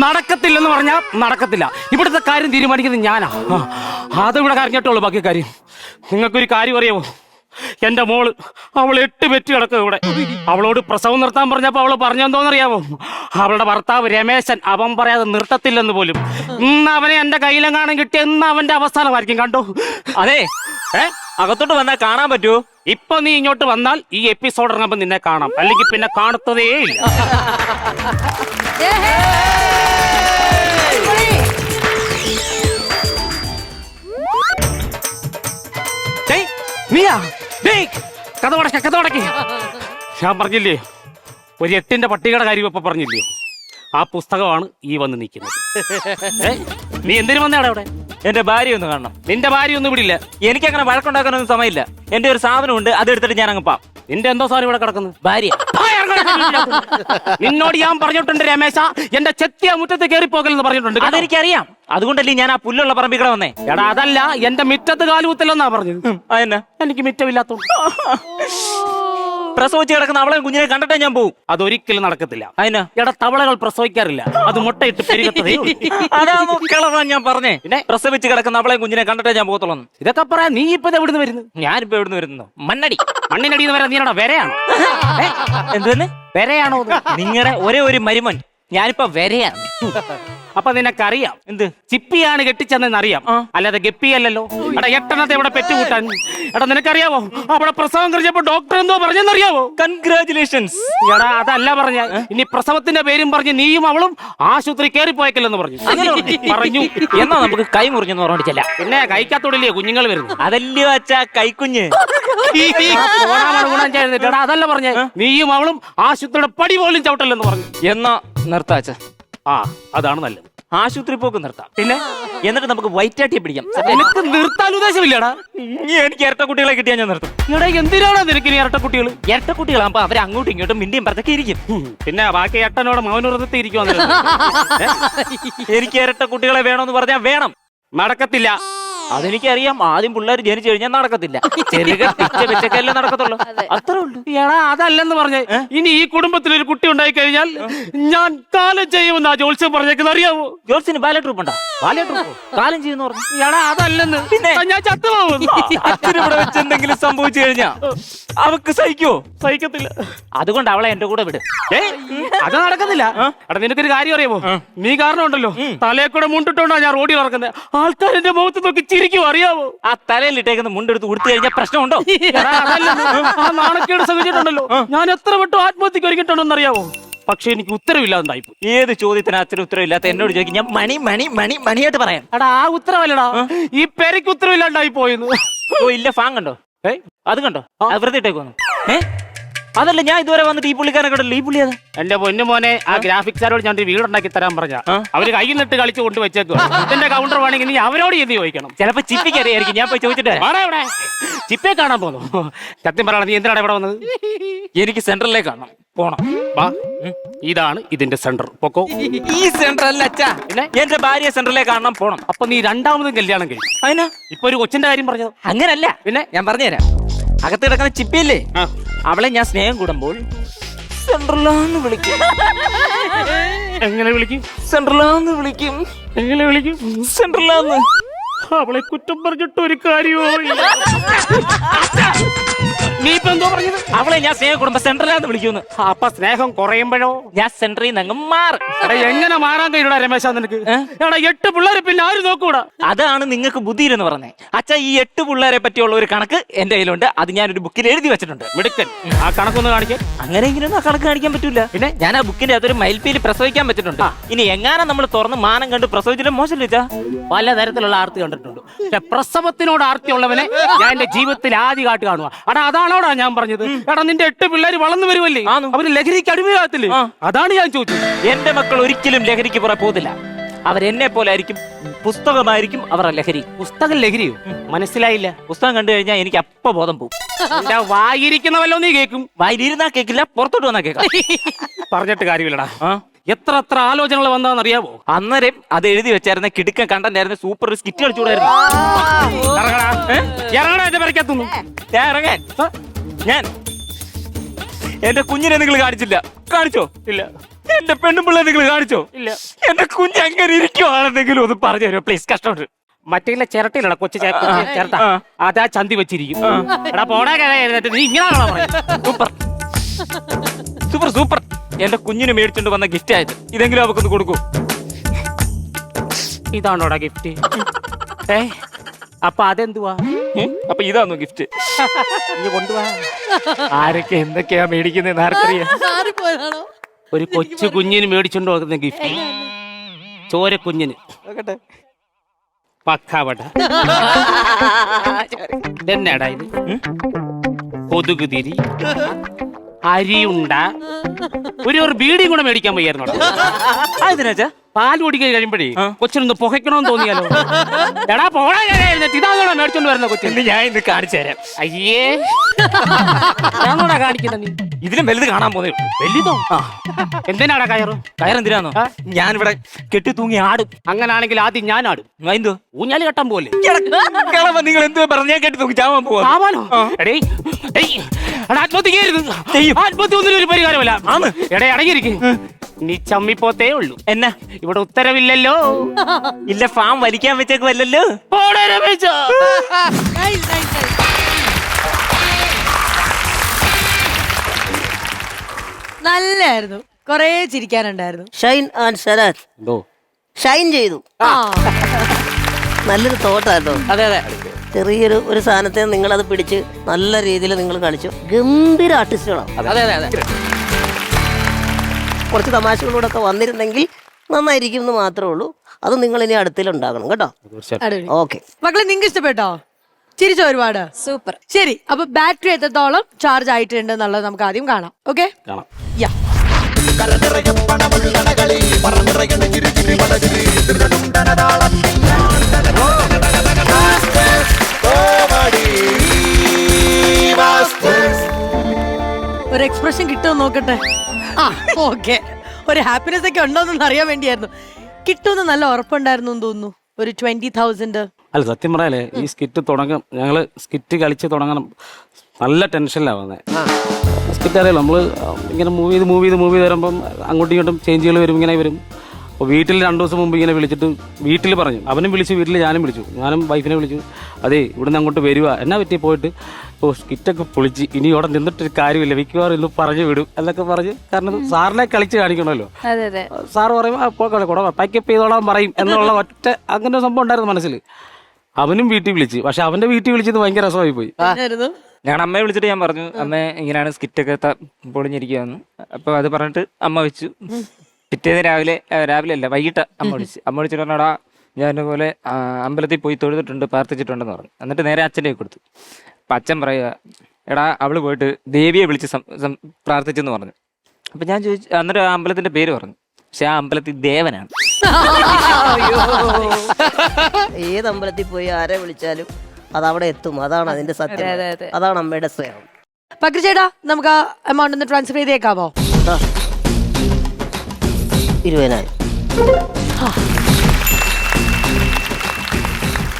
നടക്കത്തില്ലെന്ന് പറഞ്ഞാൽ നടക്കത്തില്ല. ഇവിടുത്തെ കാര്യം തീരുമാനിക്കുന്നത് ഞാനാ. അതിവിടെ കരഞ്ഞിട്ടുള്ളൂ. ബാക്കി കാര്യം നിങ്ങൾക്കൊരു കാര്യം അറിയാമോ? എന്റെ മോള് അവൾ 8 പെറ്റ് കിടക്കും ഇവിടെ. അവളോട് പ്രസവം നിർത്താൻ പറഞ്ഞപ്പോ അവള് പറഞ്ഞെന്തോന്നറിയാമോ? അവളുടെ ഭർത്താവ് രമേശൻ അവൻ പറയാതെ നിർത്തത്തില്ലെന്ന് പോലും. ഇന്ന് അവനെ എന്റെ കയ്യിലെങ്ങാനും കിട്ടിയ ഇന്ന് അവന്റെ അവസാനമായിരിക്കും. കണ്ടോ? അതെ, അകത്തോട്ട് വന്നാൽ കാണാൻ പറ്റുമോ? ഇപ്പൊ നീ ഇങ്ങോട്ട് വന്നാൽ ഈ എപ്പിസോഡ് ഇറങ്ങുമ്പോ നിന്നെ കാണാം, അല്ലെങ്കിൽ പിന്നെ കാണത്തതേ ഇല്ല. നീയാ? കഥ ഉടക്കി. ഞാൻ പറഞ്ഞില്ലേ ഒരു 8ന്റെ പട്ടികയുടെ കാര്യം ഇപ്പൊ പറഞ്ഞില്ലേ? ആ പുസ്തകമാണ് ഈ വന്ന് നിൽക്കുന്നത്. നീ എന്തിനു വന്നേടാ അവിടെ? എന്റെ ഭാര്യ ഒന്ന് കാണണം. നിന്റെ ഭാര്യ ഒന്നും വിടില്ല. എനിക്കങ്ങനെ വഴക്കുണ്ടാക്കാനൊന്നും സമയമില്ല. എന്റെ ഒരു സാധനമുണ്ട്, അതെടുത്തിട്ട് ഞാൻ അങ്ങ് പാം. നിന്റെ എന്തോ സാധനം ഇവിടെ കിടക്കുന്നു? ഭാര്യ. നിന്നോട് ഞാൻ പറഞ്ഞിട്ടുണ്ട് രമേശ, എന്റെ ചെത്തിയ മുറ്റത്ത് കയറിപ്പോകലെന്ന് പറഞ്ഞിട്ടുണ്ട്. അതെനിക്കറിയാം. അതുകൊണ്ടല്ലേ ഞാൻ ആ പുല്ലുള്ള പറമ്പിൽ കൂടെ വന്നേ. എടാ അതല്ല, എന്റെ മിറ്റത്ത് കാലുകുത്തല്ലെന്നാ പറഞ്ഞത്. അതെന്നാ? എനിക്ക് മിറ്റമില്ലാത്തോണ്ട്. പ്രസവിച്ച് കിടക്കുന്ന അവളെ കുഞ്ഞിനെ കണ്ടിട്ടേ ഞാൻ പോവും. അതൊരിക്കലും നടക്കത്തില്ല. അതിനാ? എടാ തവളകൾ പ്രസവിക്കാറില്ല, അത് മുട്ടയിട്ട് പെരുകത്തതേ. അതാണോ കിളറാൻ ഞാൻ പറഞ്ഞേ? പിന്നെ പ്രസവിച്ച് കിടക്കുന്ന അവളെ കുഞ്ഞിനെ കണ്ടിട്ടേ ഞാൻ പോകത്തുള്ളൂ. ഇതൊക്കെ പറയാ. നീ ഇപ്പൊ എവിടുന്ന് വരുന്നു? ഞാനിപ്പോ എവിടുന്ന് വരുന്നു? മണ്ണടി. മണ്ണിനടിന്ന് വരാൻ നീനോടാ വരയാണോ? എന്തെന്ന് വരയാണോ? നിങ്ങളുടെ ഒരേ ഒരു മരുമൻ. ഞാനിപ്പോ വരയാണ്. അപ്പൊ നിനക്കറിയാം എന്ത്? ചിപ്പിയാണ് കെട്ടിച്ചെന്നറിയാം, അല്ലാതെ ഗപ്പിയല്ലോ. എടാ 8 ഇവിടെ പെറ്റുകൂട്ടാൻ. എടാ നിനക്കറിയാവോ അവിടെ പ്രസവം കഴിഞ്ഞപ്പോ ഡോക്ടർ എന്തോ പറഞ്ഞെന്നറിയാവോ? കൺഗ്രാറ്റുലേഷൻസ്. എടാ അതല്ല പറഞ്ഞ, ഇനി പ്രസവത്തിന്റെ പേരും പറഞ്ഞ് നീയും അവളും ആശുപത്രി കയറിപ്പോയക്കല്ലെന്ന് പറഞ്ഞു. പറഞ്ഞു. എന്നാ നമുക്ക് കൈ മുറിഞ്ഞെന്ന് പറഞ്ഞിട്ടില്ല. പിന്നെ കൈക്കത്തോടില്ലേ കുഞ്ഞുങ്ങൾ വരുന്നു? അതല്ലയോ അച്ഛാ കൈക്കുഞ്ഞ്. എടാ അതല്ല പറഞ്ഞ, നീയും അവളും ആശുപത്രിയുടെ പടി പോലും ചവിട്ടല്ലെന്ന് പറഞ്ഞു. എന്നാ നിർത്താച്ച. ആ അതാണ് നല്ലത്. ആശുപത്രി പോക്ക് നിർത്താം. പിന്നെ എന്നിട്ട് നമുക്ക് വൈറ്റാട്ടിയെ പിടിക്കാം. നിനക്ക് നിർത്താൻ ഉദ്ദേശമില്ലടാ? എനിക്ക് ഇരട്ട കുട്ടികളെ കിട്ടിയാൽ ഞാൻ നിർത്തും. ഇവിടെ എന്തിനാണ് നിനക്ക് ഇനി ഇരട്ട കുട്ടികൾ? ഇരട്ട കുട്ടികളാകുമ്പോ അവരെ അങ്ങോട്ടും ഇങ്ങോട്ടും മിണ്ടിയും പറഞ്ഞൊക്കെ ഇരിക്കും. പിന്നെ ബാക്കി ഏട്ടനോട് മൗനവ്രതത്തിൽ ഇരിക്കുവാന്ന്. എനിക്ക് ഇരട്ട കുട്ടികളെ വേണമെന്ന് പറഞ്ഞാൽ വേണം. നടക്കത്തില്ല. അതെനിക്കറിയാം. ആദ്യം പിള്ളേർ ജനിച്ചു കഴിഞ്ഞാൽ നടക്കത്തില്ല. ചെറുകല്ലേ നടക്കത്തുള്ളൂ. അത്രേ ഉള്ളൂ. എടാ അതല്ലെന്ന് പറഞ്ഞേ, ഇനി ഈ കുടുംബത്തിൽ ഒരു കുട്ടി ഉണ്ടായി കഴിഞ്ഞാൽ ഞാൻ കാലം ചെയ്യുമെന്നാ ജോത്സ്യം പറഞ്ഞേക്കുന്നത്. അറിയാവോ? ജോത്സ്യന് ബാല ട്രൂപ്പ് ഉണ്ടോ? കാലം ചെയ്യുന്ന പറഞ്ഞു. എടാ അതല്ലെന്ന്. പിന്നെ ഞാൻ ചത്തുപോകും. അച്ഛനിവിടെ വെച്ച് എന്തെങ്കിലും സംഭവിച്ചു കഴിഞ്ഞാ അവക്ക് സഹിക്കോ? സഹിക്കത്തില്ല. അതുകൊണ്ട് അവളെ എന്റെ കൂടെ വിട്. അത് നടക്കത്തില്ല. എടാ നിനക്കൊരു കാര്യം അറിയാമോ? നീ കാരണം ഉണ്ടല്ലോ തലയെ കൂടെ മുണ്ടിട്ടോണ്ടാ ഞാൻ റോഡിൽ നടക്കുന്നത്. ആൾക്കാർ എന്റെ മുഖത്ത് നോക്കി ചിരിക്കും. അറിയാവോ? ആ തലയിലിട്ടേക്കുന്ന മുണ്ടെടുത്ത് ഉടുത്തു കഴിഞ്ഞാൽ പ്രശ്നമുണ്ടോ? ആ നാണക്കേട് സഹിച്ചിട്ടുണ്ടല്ലോ. ഞാൻ എത്ര വട്ടം ആത്മഹത്യക്ക് ഒരുങ്ങിട്ടുണ്ടെന്ന് അറിയാവോ? പക്ഷെ എനിക്ക് ഉത്തരവില്ലാതായി. ഏത് ചോദ്യത്തിന് അച്ഛന് ഉത്തരവില്ലാത്ത എന്നോട് ചോദിക്കും. ഞാൻ മണി മണി മണി മണിയായിട്ട് പറയാം. എടാ ആ ഉത്തരവല്ലടാ, ഈ പേരയ്ക്ക് ഉത്തരവില്ലാണ്ടായി പോയെന്ന്. ഓ ഇല്ല, ഫാൻ കണ്ടോ? അത് കണ്ടോ? അത് വെറുതെ ഇട്ടേക്കൊന്നു. അതല്ല, ഞാൻ ഇതുവരെ വന്നിട്ട് ഈ പുള്ളിക്കാരെ കണ്ടല്ലോ. ഈ പുള്ളി അതാ എന്റെ പൊന്നു മോനെ. ആ ഗ്രാഫിക്സാരോട് ഞാൻ വീടുണ്ടാക്കി തരാൻ പറഞ്ഞ അവര് കയ്യിൽ നിന്നിട്ട് കളിച്ച് കൊണ്ട് വെച്ചേക്കും. ഇതിന്റെ കൗണ്ടർ വേണമെങ്കിൽ നീ അവരോട് എന്ത് ചോദിക്കണം? ചിലപ്പോ ചിപ്പിക്ക് അറിയായിരിക്കും. ഞാൻ പോയി ചോദിച്ചിട്ട് ഇവിടെ ചിപ്പയെ കാണാൻ പോന്നു. സത്യം പറയണം, നീ എന്തിനാണ് ഇവിടെ വന്നത്? എനിക്ക് സെന്ററിലേക്ക് കാണണം. പോണം. ഇതാണ് ഇതിന്റെ സെന്റർ. പൊക്കോ. ഈ സെന്റർ അല്ല അച്ഛാ, എന്റെ ഭാര്യ സെന്ററിലേക്ക് കാണണം. പോണം. അപ്പൊ നീ രണ്ടാമതും കല്യാണം കഴിയും. അതിനാ ഇപ്പൊ ഒരു കൊച്ചിന്റെ കാര്യം പറഞ്ഞത്? അങ്ങനല്ല. പിന്നെ ഞാൻ പറഞ്ഞുതരാം. അകത്ത് കിടക്കുന്ന ചിപ്പിയല്ലേ, അവളെ ഞാൻ സ്നേഹം കൂടുമ്പോൾ സെൻട്രലാന്ന് വിളിക്കും. എങ്ങനെ വിളിക്കും? സെൻട്രലാന്ന് വിളിക്കും. എങ്ങനെ വിളിക്കും? സെൻട്രലാന്ന്. അവളെ കുറ്റം പറഞ്ഞിട്ട് ഒരു കാര്യമോ ഇല്ല. നീ ഇപ്പൊ എന്തോ പറഞ്ഞത്? അവളെ ഞാൻ സ്നേഹം കൂടുമ്പോ സെൻട്രലാന്ന് വിളിക്കുന്നു. അപ്പൊ സ്നേഹം കുറയുമ്പോഴോ? ഞാൻ സെന്ററിൽ നിന്ന് അങ്ങ് മാറും. എങ്ങനെ മാറാൻ കഴിയൂടാ രമേശ നിനക്ക്? എടാ 8 പിള്ളേരെ പിന്നെ ആര് നോക്കൂടാ? അതാണ് നിങ്ങൾക്ക് ബുദ്ധിയില്ലെന്ന് പറഞ്ഞേ. അച്ഛാ ഈ 8 പിള്ളേരെ പറ്റിയുള്ള ഒരു കണക്ക് എന്റെ കയ്യിലുണ്ട്. അത് ഞാനൊരു ബുക്കിൽ എഴുതി വെച്ചിട്ടുണ്ട്. മിടുക്കൻ. ആ കണക്കൊന്ന് കാണിക്കാൻ. അങ്ങനെ ഇങ്ങനെയൊന്നും ആ കണക്ക് കാണിക്കാൻ പറ്റൂല. പിന്നെ ഞാൻ ആ ബുക്കിന്റെ അകത്തൊരു മയിൽപ്പീൽ പ്രസവിക്കാൻ പറ്റിട്ടുണ്ട്. ഇനി എങ്ങനെ നമ്മൾ തുറന്ന് മാനം കണ്ട് പ്രസവിച്ചിട്ട് മോശമില്ല വെച്ചാ. പലതരത്തിലുള്ള ആർത്തി കണ്ടിട്ടുണ്ട്. പ്രസവത്തിനോട് ആർത്തിയുള്ളവനെ ഞാൻ എന്റെ ജീവിതത്തിൽ ആദ്യമായിട്ട് കാണുക. എടാ അതാണോടാ ഞാൻ പറഞ്ഞത്. എടാ നിന്റെ 8 പിള്ളേർ വളർന്നു വരുമല്ലേ, അവര് ലഹരിക്ക് അടിമയാകത്തില്ലേ? അതാണ് ഞാൻ ചോദിച്ചത്. എന്റെ മക്കൾ ഒരിക്കലും ലഹരിക്ക് പുറകെ പോകത്തില്ല. അവരെന്നെ പോലെ ആയിരിക്കും. പുസ്തകമായിരിക്കും അവരുടെ ലഹരി. പുസ്തകം ലഹരിയോ? മനസ്സിലായില്ല. പുസ്തകം കണ്ടു കഴിഞ്ഞാൽ എനിക്ക് അപ്പ ബോധം പോകും. വായിരിക്കുന്നവല്ലോ നീ കേൾക്കും. വായിരിരുന്നാ കേൾക്കില്ല, പുറത്തോട്ട് വന്നാ കേൾക്കാം. പറഞ്ഞിട്ട് കാര്യമില്ലടാ. എത്ര എത്ര ആലോചനകൾ വന്നതെന്ന് അറിയാവോ? അന്നേരം അത് എഴുതി വെച്ചായിരുന്ന കിടുക്കൻ കണ്ടായിരുന്നു. സൂപ്പർ സ്കിറ്റ് കളിച്ചുകൂടായിരുന്നു. ഇറങ്ങടാ എന്റെ പരിക്കത്തുന്നു. ഞാൻ ഇറങ്ങാൻ. ഞാൻ എന്റെ കുഞ്ഞിനെ നിങ്ങൾ കാണിച്ചില്ല. കാണിച്ചോ? ഇല്ല. എന്റെ പെണ്ണുപിള്ള നിങ്ങൾ കാണിച്ചോ? ഇല്ല. എന്റെ കുഞ്ഞ് അങ്ങനെ ഇരിക്കുവാണെന്നെങ്കിലും ഒന്ന് പറഞ്ഞു തരുമോ പ്ലീസ്? കഷ്ടമുണ്ട്. മറ്റേ ചിരട്ടയിലടാ കൊച്ചു ചിരട്ട, അതാ ചന്തി വെച്ചിരിക്കും. എടാ പോടാ എഴുന്നേറ്റ്, നീ ഇങ്ങനെയാണോ പറയുന്നത്? Super super super. എന്റെ കുഞ്ഞിന് മേടിച്ചോണ്ട് വന്ന ഗിഫ്റ്റ് ആയത്, ഇതെങ്കിലും അവക്കൊന്ന് കൊടുക്കൂ. ഇതാണോടാ ഗിഫ്റ്റ്? അപ്പൊ അതെന്തുവാ? അപ്പൊ ഇതാണോ ഗിഫ്റ്റ്? നീ കൊണ്ടുപോവാ. ആരൊക്കെ എന്തൊക്കെയാ മേടിക്കുന്നതെന്ന് ആർക്കറിയാം. ഒരു കൊച്ചു കുഞ്ഞിന് മേടിച്ചോണ്ട് പോകുന്ന ഗിഫ്റ്റ്, ചോര കുഞ്ഞിന്. പക്കാവട. ഇതെന്നാടാ ഇത്? കൊതുക് തിരി, അരിയുണ്ട, ഒരു ബീഡിയും കൂടെ മേടിക്കാൻ വയ്യായിരുന്നു. അതിനാച്ചാ പാൽ കുടിക്കാൻ കഴിയുമ്പോഴേ കൊച്ചിനൊന്ന് പുകയ്ക്കണമെന്ന് തോന്നിയാലോ? എടാ പോടാ ഇതാണോടാ മേടിച്ചോണ്ട് വരുന്ന കൊച്ചിന്? ഞാൻ ഇന്ന് കാണിച്ചു തരാം. അയ്യേ, ഞാനോടാ കാണിക്കുന്ന നീ? ഇതിലും വലുത് കാണാൻ പോകുന്നേ. വലുതോ? എന്തിനാടാ കയറ്? കയറെന്തിനാന്നോ? ഞാനിവിടെ കെട്ടി തൂങ്ങി ആടും. അങ്ങനാണെങ്കിൽ ആദ്യം ഞാൻ ആടും. എന്തോ ഊഞ്ഞാല് കെട്ടാൻ പോലെ. നിങ്ങൾ എന്തോ പറഞ്ഞാൽ കെട്ടി തൂങ്ങി ചാവാൻ പോവാ? ആത്മഹത്യ ഒന്നിനും ഒരു പരിഹാരമല്ല. എടേ അടങ്ങിയിരിക്കും, നീ ചമ്മിപ്പോത്തേ ഉള്ളൂ. എന്നാ ഇവിടെ ഉത്തരവില്ലല്ലോ. ഇല്ല, ഫാം വലിക്കാൻ വെച്ചേക്കുമല്ലോ. നല്ലായിരുന്നു, കൊറേ ചിരിക്കാനുണ്ടായിരുന്നു. ഷൈൻ ആൻഡ് ശരത് ഷൈൻ ചെയ്തു. നല്ലൊരു തോട്ടാട്ടോ. അതെ അതെ. ചെറിയൊരു സാധനത്തെ നിങ്ങളത് പിടിച്ച് നല്ല രീതിയിൽ നിങ്ങൾ കളിച്ചു. ഗംഭീര ആർട്ടിസ്റ്റുകളാണ്. അതെ അതെ അതെ. കുറച്ച് തമാശകളൂടെ ഒക്കെ വന്നിരുന്നെങ്കിൽ നന്നായിരിക്കും എന്ന് മാത്രമേ ഉള്ളൂ. അത് നിങ്ങൾ ഇനി അടുത്തിലുണ്ടാകണം കേട്ടോ. ഓക്കെ മക്കളെ, നിങ്ങൾക്ക് ഇഷ്ടപ്പെട്ടോ? ചിരിച്ചോ ഒരുപാട്? സൂപ്പർ. ശരി, അപ്പൊ ബാറ്ററി എത്രത്തോളം ചാർജ് ആയിട്ടുണ്ട് എന്നുള്ളത് നമുക്ക് ആദ്യം കാണാം. ഓക്കെ, യാ. ഒരു എക്സ്പ്രഷൻ കിട്ടുമോ നോക്കട്ടെ. ആ ഓക്കെ, ഒരു ഹാപ്പിനെസ് ഒക്കെ ഉണ്ടോന്നൊന്ന് അറിയാൻ വേണ്ടിയായിരുന്നു. കിട്ടുമെന്ന് നല്ല ഉറപ്പുണ്ടായിരുന്നു എന്ന് തോന്നുന്നു. ഒരു 20,000. അല്ല സത്യം പറയാലേ, ഈ സ്കിറ്റ് തുടങ്ങാം, ഞങ്ങള് സ്കിറ്റ് കളിച്ച് തുടങ്ങണം, നല്ല ടെൻഷനിലാണ് വന്നത്. സ്കിറ്റ് അറിയാലോ, നമ്മള് ഇങ്ങനെ മൂവ് ചെയ്ത് വരുമ്പം അങ്ങോട്ടും ഇങ്ങോട്ടും ചേഞ്ചുകൾ വരും, ഇങ്ങനെ വരും. അപ്പോൾ വീട്ടിൽ 2 ദിവസം മുമ്പ് ഇങ്ങനെ വിളിച്ചിട്ട് വീട്ടിൽ പറഞ്ഞു, അവനും വിളിച്ചു, വീട്ടിൽ ഞാനും വിളിച്ചു, ഞാനും വൈഫിനെ വിളിച്ചു. അതെ ഇവിടുന്ന് അങ്ങോട്ട് വരിക, എന്നാ പറ്റി പോയിട്ട് സ്കിറ്റൊക്കെ പൊളിച്ച് ഇനി ഇവിടെ നിന്നിട്ടൊരു കാര്യമില്ല, മിക്കവാറും ഇന്ന് പറഞ്ഞു വിടും എന്നൊക്കെ പറഞ്ഞ്. കാരണം സാറിനെ കളിച്ച് കാണിക്കണമല്ലോ. സാറ് പറയുമ്പോൾ പാക്കപ്പ് ചെയ്തോളാൻ പറയും എന്നുള്ള ഒറ്റ അങ്ങനെ ഒരു സംഭവം ഉണ്ടായിരുന്നു മനസ്സിൽ. അവനും വീട്ടിൽ വിളിച്ച്, പക്ഷെ അവന്റെ വീട്ടിൽ വിളിച്ചത് ഭയങ്കര രസമായി പോയി. ഞങ്ങളുടെ അമ്മയെ വിളിച്ചിട്ട് ഞാൻ പറഞ്ഞു, അമ്മ ഇങ്ങനെയാണ് സ്കിറ്റൊക്കെ പൊളിഞ്ഞിരിക്കുകയെന്ന്. അപ്പോൾ അത് പറഞ്ഞിട്ട് അമ്മ വെച്ചു. പിറ്റേന്ന് രാവിലെ അല്ല വൈകിട്ട് അമ്മ വിളിച്ചിട്ട് പറഞ്ഞാടാ ഞാനിതുപോലെ അമ്പലത്തിൽ പോയി തൊഴുതിട്ടുണ്ട്, പ്രാർത്ഥിച്ചിട്ടുണ്ടെന്ന് പറഞ്ഞു. എന്നിട്ട് നേരെ അച്ഛൻ്റെ കൊടുത്തു. അപ്പം അച്ഛൻ പറയുക, എടാ അവള് പോയിട്ട് ദേവിയെ വിളിച്ച് പ്രാർത്ഥിച്ചെന്ന് പറഞ്ഞു. അപ്പം ഞാൻ ചോദിച്ചു, എന്നിട്ട് ആ അമ്പലത്തിൻ്റെ പേര് പറഞ്ഞു. പക്ഷെ ആ അമ്പലത്തിൽ ദേവനാണ്. ഏത് അമ്പലത്തിൽ പോയി ആരെ വിളിച്ചാലും അത് അവിടെ എത്തും. അതാണ് അതിന്റെ സത്യം. അതാണ് അമ്മയുടെ സ്നേഹം. പക്രു ചേട്ടാ, നമുക്ക് ആ എമൗണ്ട് ഒന്ന് ട്രാൻസ്ഫർ ചെയ്തേക്കാവോ? 20,000.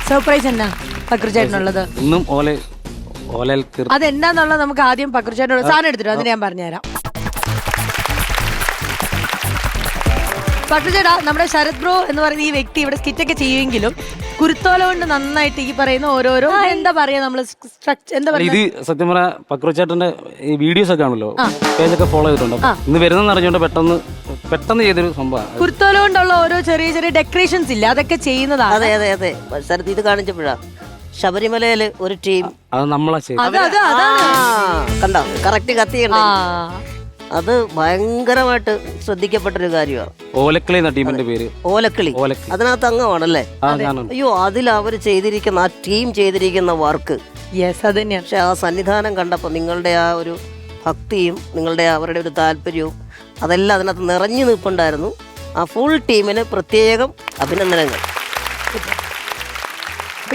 സർപ്രൈസ് എന്നാ പക്രു ചേട്ടനുള്ളത്? ഇന്നും അതെന്താന്നുള്ളത് നമുക്ക് ആദ്യം പക്രു ചേട്ടനോട് സാധനം എടുത്തിട്ടോ, അതിന് ഞാൻ പറഞ്ഞുതരാം. പക്രു ചേട്ടാ, നമ്മുടെ ശരത് ബ്രോ എന്ന് പറയുന്ന ഈ വ്യക്തി ഇവിടെ സ്കിറ്റൊക്കെ ചെയ്യുമെങ്കിലും കുരുത്തോല കൊണ്ട് നന്നായിട്ട് ഈ പറയുന്ന ഓരോരോ എന്താ പറയാ നമ്മള് എന്താ പറയുക, ഇത് സത്യം പറയാ പക്രുചേട്ടന്റെ ഈ വീഡിയോസ് ഒക്കെ ആണല്ലോ, പേജൊക്കെ ഫോളോ ചെയ്തിട്ടുണ്ട്. ഇന്ന് വരുന്നെന്ന് അറിഞ്ഞോണ്ട് പെട്ടെന്ന് ചെയ്തൊരു സംഭവം. കുരുത്തോല കൊണ്ടുള്ള ഓരോ ചെറിയ ചെറിയ ഡെക്കറേഷൻസ് ഇല്ല, അതൊക്കെ ചെയ്യുന്നതാണ്. അതെ അതെ അതെ. സ്ഥലത്ത് ഇത് കാണിച്ചപ്പോഴാ ശബരിമലയില് ഒരു ടീം അത് നമ്മളാ ചെയ്തത്. കണ്ടോ, കറക്റ്റ് കത്തിയുണ്ട്. അത് ഭയങ്കരമായിട്ട് ശ്രദ്ധിക്കപ്പെട്ടൊരു കാര്യമാണ്. ഓലക്കിളി എന്ന ടീമിന്റെ പേര്. ഓലക്കിളി. അതിനകത്ത് അംഗമാണല്ലേ? അയ്യോ, അതിൽ അവർ ചെയ്തിരിക്കുന്ന ആ ടീം ചെയ്തിരിക്കുന്ന വർക്ക്, പക്ഷെ ആ സന്നിധാനം കണ്ടപ്പോൾ നിങ്ങളുടെ ആ ഒരു ഭക്തിയും നിങ്ങളുടെ അവരുടെ ഒരു താല്പര്യവും അതെല്ലാം അതിനകത്ത് നിറഞ്ഞു നിൽപ്പുണ്ടായിരുന്നു. ആ ഫുൾ ടീമിന് പ്രത്യേകം അഭിനന്ദനങ്ങൾ.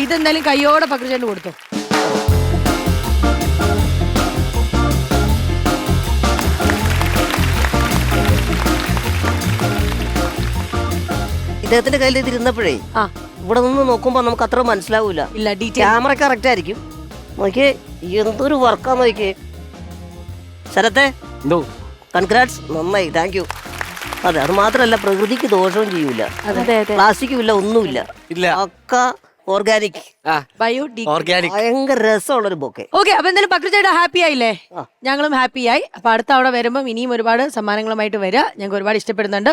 ഇതെന്തായാലും കയ്യോടെ പക്രുചേട്ടന് കൊടുത്തു. ഇദ്ദേഹത്തിന്റെ കയ്യിൽ ഇതിരുന്നപ്പോഴേ ഇവിടെ നിന്ന് നോക്കുമ്പോ നമുക്ക് അത്ര മനസ്സിലാവൂല. ക്യാമറ കറക്റ്റ് ആയിരിക്കും. നോക്കിയേ, എന്തൊരു വർക്കാന്ന് നോക്കിയേ. ശരത്തെ, കൺഗ്രാറ്റ്സ്, നന്നായി, താങ്ക് യു. അതെ, അത് മാത്രമല്ല പ്രകൃതിക്ക് ദോഷവും ചെയ്യൂല, പ്ലാസ്റ്റിക്കും ഇല്ല, ഒന്നുമില്ല, പക്ക ഓർഗാനിക്, ബയോഡിഗ്രേഡബിൾ. ഭയങ്കര രസമുള്ളൊരു ബൊക്കെ. ഓക്കെ, അപ്പൊ എന്തായാലും പക്രുചേട്ടാ ഹാപ്പി ആയില്ലേ? ഞങ്ങളും ഹാപ്പി ആയി. അപ്പൊ അടുത്ത അവിടെ വരുമ്പോ ഇനിയും ഒരുപാട് സമ്മാനങ്ങളുമായിട്ട് വരിക. ഞങ്ങൾക്ക് ഒരുപാട് ഇഷ്ടപ്പെടുന്നുണ്ട്.